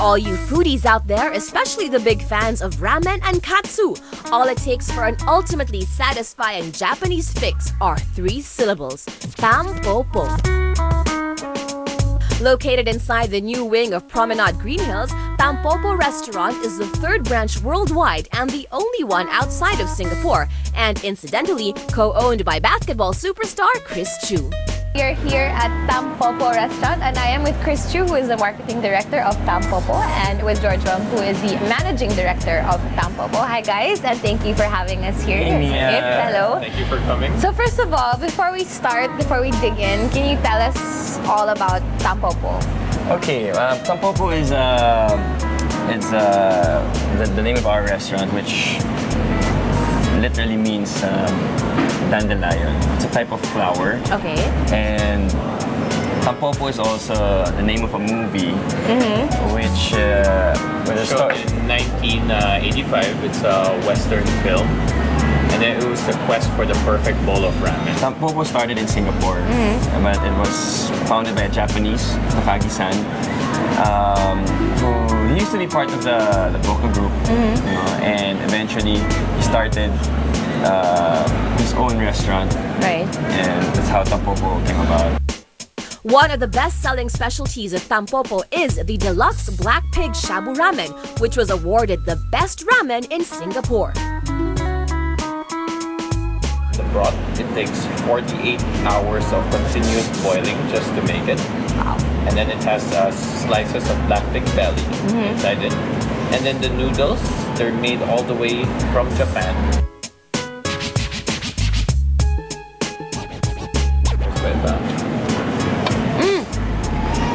all you foodies out there, especially the big fans of ramen and katsu, all it takes for an ultimately satisfying Japanese fix are 3 syllables: Tampopo. Located inside the new wing of Promenade Green Hills, Tampopo Restaurant is the 3rd branch worldwide and the only one outside of Singapore, and incidentally, co-owned by basketball superstar Chris Chu. We are here at Tampopo Restaurant, and I am with Chris Chu, who is the marketing director of Tampopo, and with George Wang, who is the managing director of Tampopo. Hi guys, and thank you for having us here. Hey, hello. Thank you for coming. So first of all, before we dig in, can you tell us all about Tampopo? Okay, Tampopo is the name of our restaurant, which literally means dandelion. It's a type of flower. Okay. And Tampopo is also the name of a movie, which was in 1985. It's a Western film, and then it was the quest for the perfect bowl of ramen. Tampopo started in Singapore, but it was founded by a Japanese, Takagi-san, who used to be part of the Boku group, and eventually he started his own restaurant. Right. And that's how Tampopo came about. One of the best-selling specialties of Tampopo is the deluxe black pig shabu ramen, which was awarded the best ramen in Singapore. The broth, it takes 48 hours of continuous boiling just to make it. Wow. And then it has slices of black pig belly inside it. And then the noodles, they're made all the way from Japan.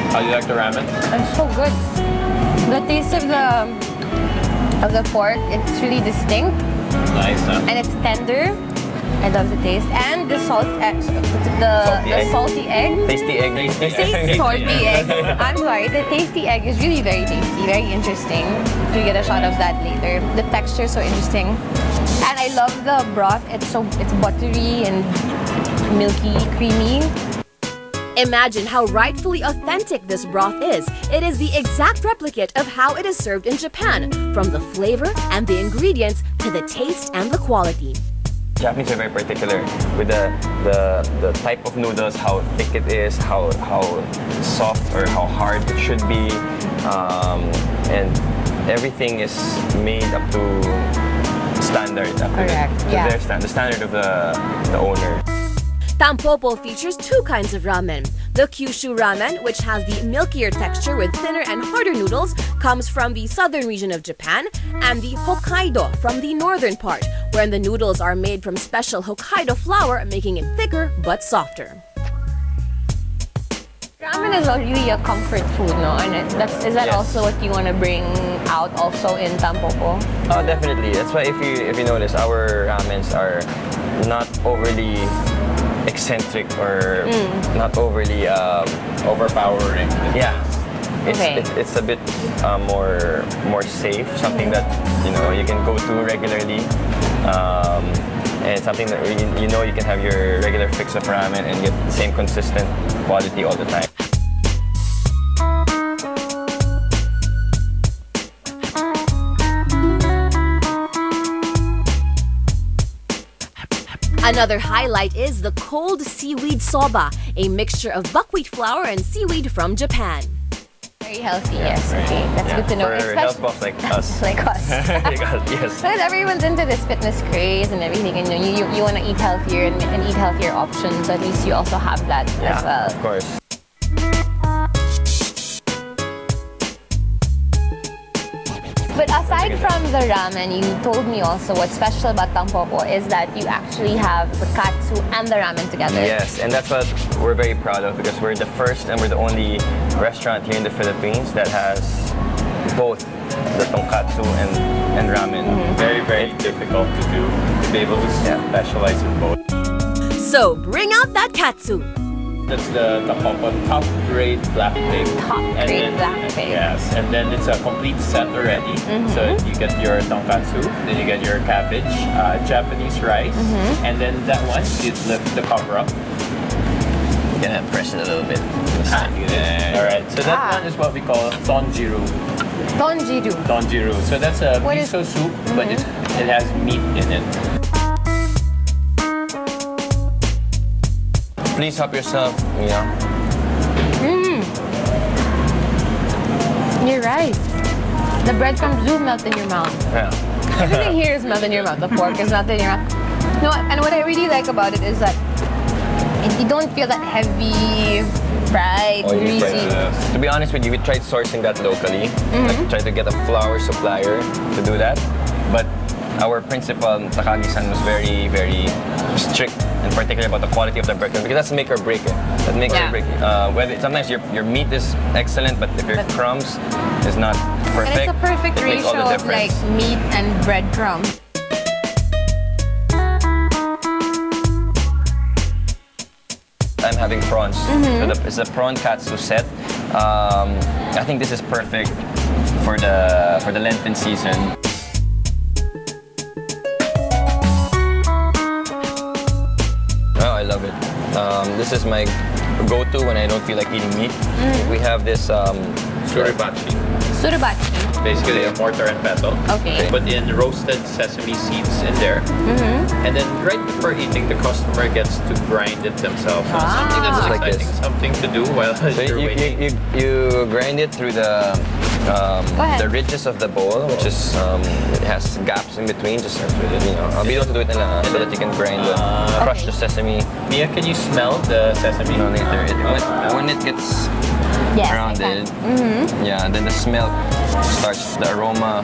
How do you like the ramen? It's so good. The taste of the pork, it's really distinct. Nice, huh? And it's tender. I love the taste. And the salty egg. Tasty egg. Salty egg. I'm sorry. The tasty egg is really very tasty, very interesting. You get a shot of that later. The texture is so interesting. And I love the broth. It's buttery and milky, creamy. Imagine how rightfully authentic this broth is. It is the exact replicate of how it is served in Japan, from the flavor and the ingredients to the taste and the quality. Japanese are very particular with the type of noodles, how thick it is, how soft or how hard it should be, and everything is made up to standard, up to the standard of the owner. Tampopo features 2 kinds of ramen. The Kyushu ramen, which has the milkier texture with thinner and harder noodles, comes from the southern region of Japan, and the Hokkaido from the northern part, wherein the noodles are made from special Hokkaido flour, making it thicker but softer. Ramen is really a comfort food, no? And is that also what you want to bring out also in Tampopo? Oh, definitely. That's why if you notice, our ramens are not overly eccentric or not overly overpowering. Yeah, it's a bit more safe. Something that you can go to regularly, and something that you can have your regular fix of ramen and get the same consistent quality all the time. Another highlight is the cold seaweed soba, a mixture of buckwheat flour and seaweed from Japan. Very healthy, yes. Okay, that's good to know. For health buffs like us. Like us. Yes. Because everyone's into this fitness craze and everything, and you want to eat healthier and eat healthier options. So at least you also have that as well. Of course. But aside from the ramen, you told me also what's special about Tampopo is that you actually have the katsu and the ramen together. Yes, and that's what we're very proud of because we're the first and we're the only restaurant here in the Philippines that has both the tonkatsu and ramen. Very, very difficult to do, to be able to specialize in both. So bring out that katsu. That's the Tampopo top grade black pig. Black pig. Yes, and then it's a complete set already. So you get your tonkatsu, then you get your cabbage, Japanese rice, and then that one you lift the cover up. You're gonna press it a little bit. Alright, so that one is what we call tonjiru. Donjiru. Donjiru. So that's a What is- miso soup, but it has meat in it. Please help yourself, Mia. You're right. The breadcrumbs do melt in your mouth. Yeah. Everything here is melt in your mouth. The pork is melted in your mouth. No, and what I really like about it is that you don't feel that heavy, fried, Oh, you greasy. tried, to be honest with you, we tried sourcing that locally. Like, tried to get a flour supplier to do that. But our principal, Takagi-san, was very, very strict, in particular about the quality of the bread, because that's make or break it. That makes or break it. Whether sometimes your meat is excellent, but if your crumbs is not perfect, And it's a perfect it makes all ratio the of like difference. meat and breadcrumb. I'm having prawns. So it's a prawn katsu set. I think this is perfect for the Lenten season. Oh, I love it. This is my go-to when I don't feel like eating meat. We have this Suribachi. Suribachi. Basically a mortar and pestle. Okay. Put in roasted sesame seeds in there. And then right before eating, the customer gets to grind it themselves. So it's something that's Just like exciting, this. something to do while So you're waiting. you grind it through ahead. the ridges of the bowl, which is it has gaps in between. Just I'll be able to do it na lang, so that you can grind crush the sesame. Mia, can you smell the sesame? Later. When it gets Yes, I grounded, can. yeah, then the smell starts, the aroma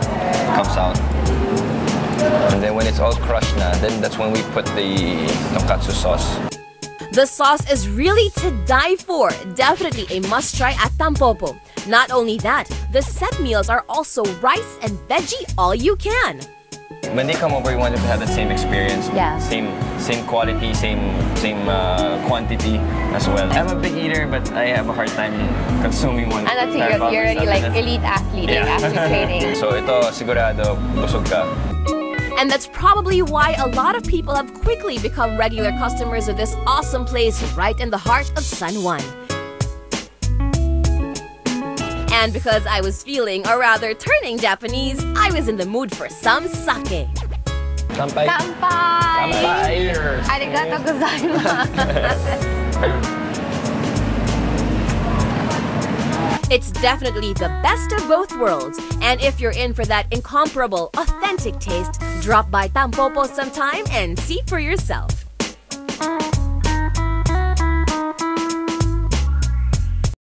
comes out. And then when it's all crushed na, then that's when we put the tonkatsu sauce. The sauce is really to die for. Definitely a must-try at Tampopo. Not only that, the set meals are also rice and veggie all you can. When they come over, we want them to have that same experience, Yeah. same quality, same quantity as well. I'm a big eater, but I have a hard time consuming one. And that's it, you're already like elite athlete after training. So ito, sigurado, busog ka. And that's probably why a lot of people have quickly become regular customers of this awesome place right in the heart of San Juan. And because I was feeling, or rather turning Japanese, I was in the mood for some sake. Kampai. Kampai! Kampai. Arigato gozaimasu! It's definitely the best of both worlds. And if you're in for that incomparable, authentic taste, drop by Tampopo sometime and see for yourself.